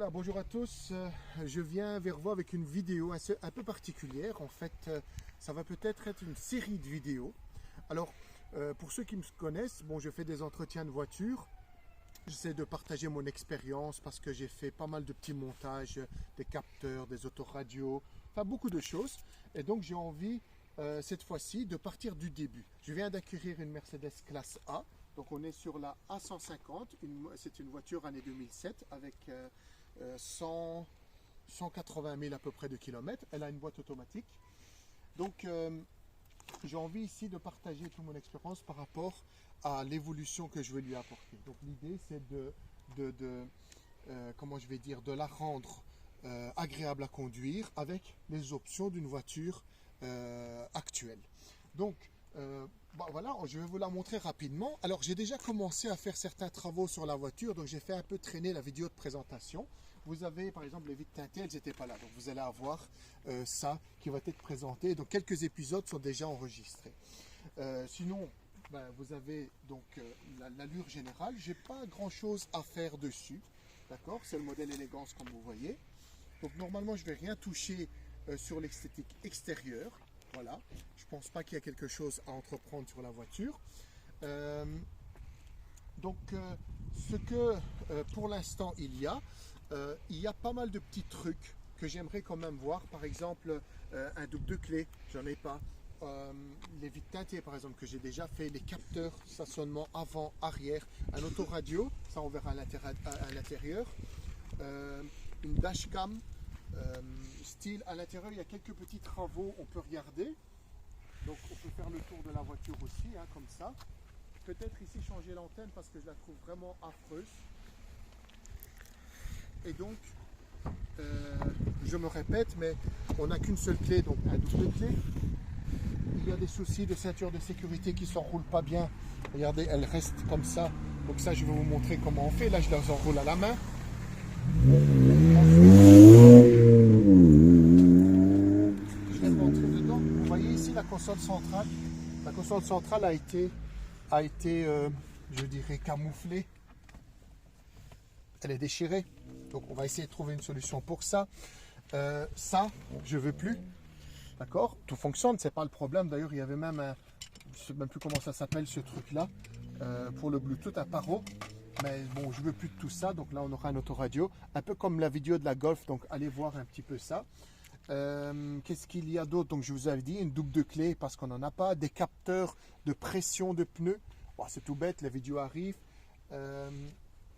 Voilà, bonjour à tous. Je viens vers vous avec une vidéo un peu particulière. En fait, ça va peut-être être une série de vidéos. Alors, pour ceux qui me connaissent, bon, je fais des entretiens de voitures. J'essaie de partager mon expérience parce que j'ai fait pas mal de petits montages, des capteurs, des autoradios, enfin beaucoup de choses. Et donc, j'ai envie, cette fois-ci, de partir du début. Je viens d'acquérir une Mercedes classe A. Donc, on est sur la A150. C'est une voiture année 2007 avec 180 000 à peu près de kilomètres. Elle a une boîte automatique. Donc, j'ai envie ici de partager toute mon expérience par rapport à l'évolution que je vais lui apporter. Donc, l'idée, c'est comment je vais dire, de la rendre agréable à conduire avec les options d'une voiture actuelle. Donc, voilà, je vais vous la montrer rapidement. Alors, j'ai déjà commencé à faire certains travaux sur la voiture, donc j'ai fait un peu traîner la vidéo de présentation. Vous avez, par exemple, les vitres teintées, elles n'étaient pas là. Donc, vous allez avoir ça qui va être présenté. Donc, quelques épisodes sont déjà enregistrés. Sinon, vous avez donc l'allure générale. Je n'ai pas grand-chose à faire dessus. D'accord? C'est le modèle élégance, comme vous voyez. Donc, normalement, je ne vais rien toucher sur l'esthétique extérieure. Voilà, je ne pense pas qu'il y a quelque chose à entreprendre sur la voiture. Ce que pour l'instant il y a pas mal de petits trucs que j'aimerais quand même voir. Par exemple, un double de clé, j'en ai pas. Les vitres teintées par exemple que j'ai déjà fait, les capteurs stationnement avant, arrière, un autoradio, ça on verra à l'intérieur, une dashcam. Style à l'intérieur, il y a quelques petits travaux, on peut regarder. Donc on peut faire le tour de la voiture aussi, comme ça. Peut-être ici changer l'antenne parce que je la trouve vraiment affreuse. Et donc, je me répète, mais on n'a qu'une seule clé, donc un double clé. Il y a des soucis de ceinture de sécurité qui ne s'enroulent pas bien. Regardez, elle reste comme ça. Donc ça, je vais vous montrer comment on fait. Là, je les enroule à la main. Vous voyez ici la console centrale. La console centrale a été je dirais, camouflée. Elle est déchirée. Donc on va essayer de trouver une solution pour ça. Ça, je ne veux plus. D'accord? Tout fonctionne, c'est pas le problème. D'ailleurs, il y avait même un, je ne sais même plus comment ça s'appelle ce truc-là, pour le Bluetooth, un paro. Mais bon, je ne veux plus de tout ça. Donc là, on aura un autoradio. Un peu comme la vidéo de la Golf. Donc allez voir un petit peu ça. Qu'est-ce qu'il y a d'autre? Donc je vous avais dit une double de clé parce qu'on n'en a pas, des capteurs de pression de pneus. Bon, c'est tout bête, la vidéo arrive.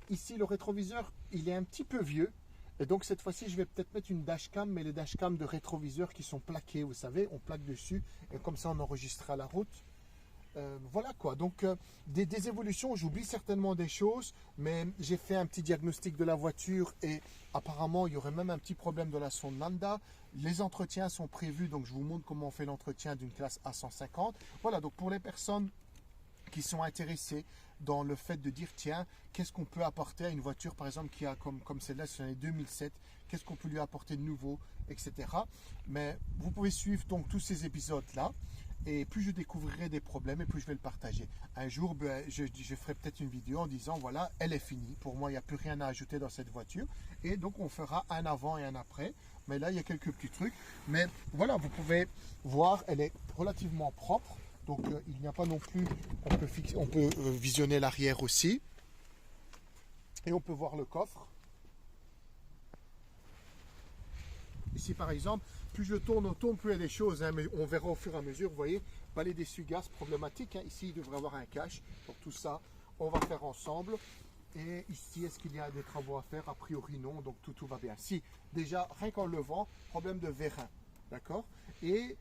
Ici le rétroviseur il est un petit peu vieux et donc cette fois-ci je vais peut-être mettre une dashcam, mais les dashcams de rétroviseur qui sont plaqués, vous savez, on plaque dessus et comme ça on enregistrera la route. Voilà quoi, donc des évolutions, j'oublie certainement des choses, mais j'ai fait un petit diagnostic de la voiture et apparemment il y aurait même un petit problème de la sonde lambda. Les entretiens sont prévus, donc je vous montre comment on fait l'entretien d'une classe A150. Voilà, donc pour les personnes qui sont intéressées dans le fait de dire tiens, qu'est-ce qu'on peut apporter à une voiture par exemple qui a comme celle-là, c'est l'année 2007, qu'est-ce qu'on peut lui apporter de nouveau, etc. Mais vous pouvez suivre donc tous ces épisodes-là. Et plus je découvrirai des problèmes et plus je vais le partager. Un jour, je ferai peut-être une vidéo en disant voilà, elle est finie. Pour moi, il n'y a plus rien à ajouter dans cette voiture. Et donc, on fera un avant et un après. Mais là, il y a quelques petits trucs. Mais voilà, vous pouvez voir, elle est relativement propre. Donc, il n'y a pas non plus, on peut visionner l'arrière aussi. Et on peut voir le coffre. Ici, par exemple, plus je tourne autour, plus il y a des choses, mais on verra au fur et à mesure. Vous voyez, balai d'essuie-glace problématique. Ici, il devrait y avoir un cache. Donc, tout ça, on va faire ensemble. Et ici, est-ce qu'il y a des travaux à faire? A priori, non. Donc, tout va bien. Si, déjà, rien qu'en levant, problème de vérin. D'accord? Et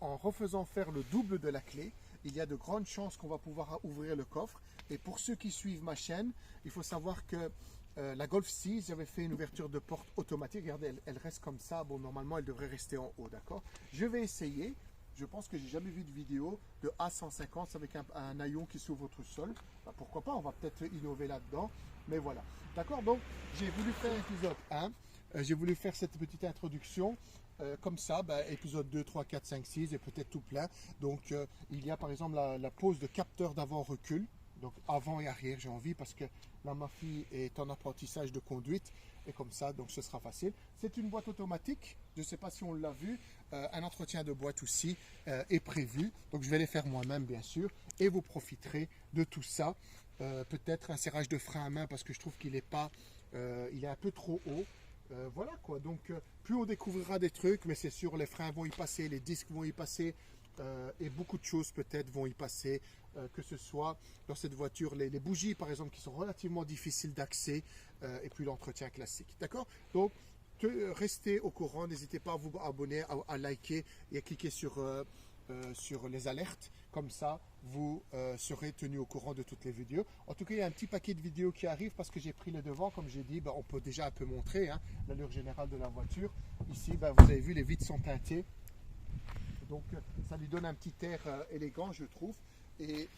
en refaisant faire le double de la clé, il y a de grandes chances qu'on va pouvoir ouvrir le coffre. Et pour ceux qui suivent ma chaîne, il faut savoir que la Golf 6, j'avais fait une ouverture de porte automatique. Regardez, elle reste comme ça. Bon, normalement, elle devrait rester en haut, d'accord? Je vais essayer. Je pense que j'ai jamais vu de vidéo de A150 avec un haillon qui s'ouvre tout seul. Pourquoi pas? On va peut-être innover là-dedans. Mais voilà. D'accord? Donc, j'ai voulu faire épisode 1. J'ai voulu faire cette petite introduction. Comme ça, épisode 2, 3, 4, 5, 6 et peut-être tout plein. Donc, il y a par exemple la pose de capteur d'avant-recul. Donc avant et arrière, j'ai envie parce que là, ma fille est en apprentissage de conduite. et comme ça, donc ce sera facile. C'est une boîte automatique, je ne sais pas si on l'a vu, un entretien de boîte aussi est prévu, donc je vais les faire moi-même bien sûr, et vous profiterez de tout ça. Peut-être un serrage de frein à main parce que je trouve qu'il est pas, il est un peu trop haut. Voilà quoi, donc plus on découvrira des trucs, mais c'est sûr les freins vont y passer, les disques vont y passer, et beaucoup de choses peut-être vont y passer, que ce soit dans cette voiture, les bougies par exemple qui sont relativement difficiles d'accès, et puis l'entretien classique, d'accord? Donc restez au courant, n'hésitez pas à vous abonner, à liker et à cliquer sur les alertes, comme ça vous serez tenu au courant de toutes les vidéos. En tout cas, il y a un petit paquet de vidéos qui arrivent parce que j'ai pris le devant, comme j'ai dit, on peut déjà un peu montrer l'allure générale de la voiture. Ici, vous avez vu, les vitres sont teintées, donc ça lui donne un petit air élégant, je trouve, et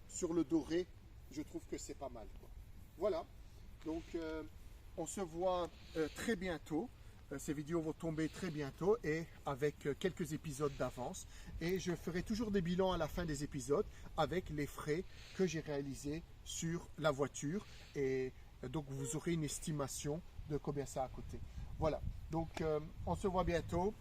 sur le doré, je trouve que c'est pas mal, quoi. Voilà, donc on se voit très bientôt. Ces vidéos vont tomber très bientôt et avec quelques épisodes d'avance. Et je ferai toujours des bilans à la fin des épisodes avec les frais que j'ai réalisés sur la voiture. Et donc vous aurez une estimation de combien ça a coûté. Voilà, donc on se voit bientôt.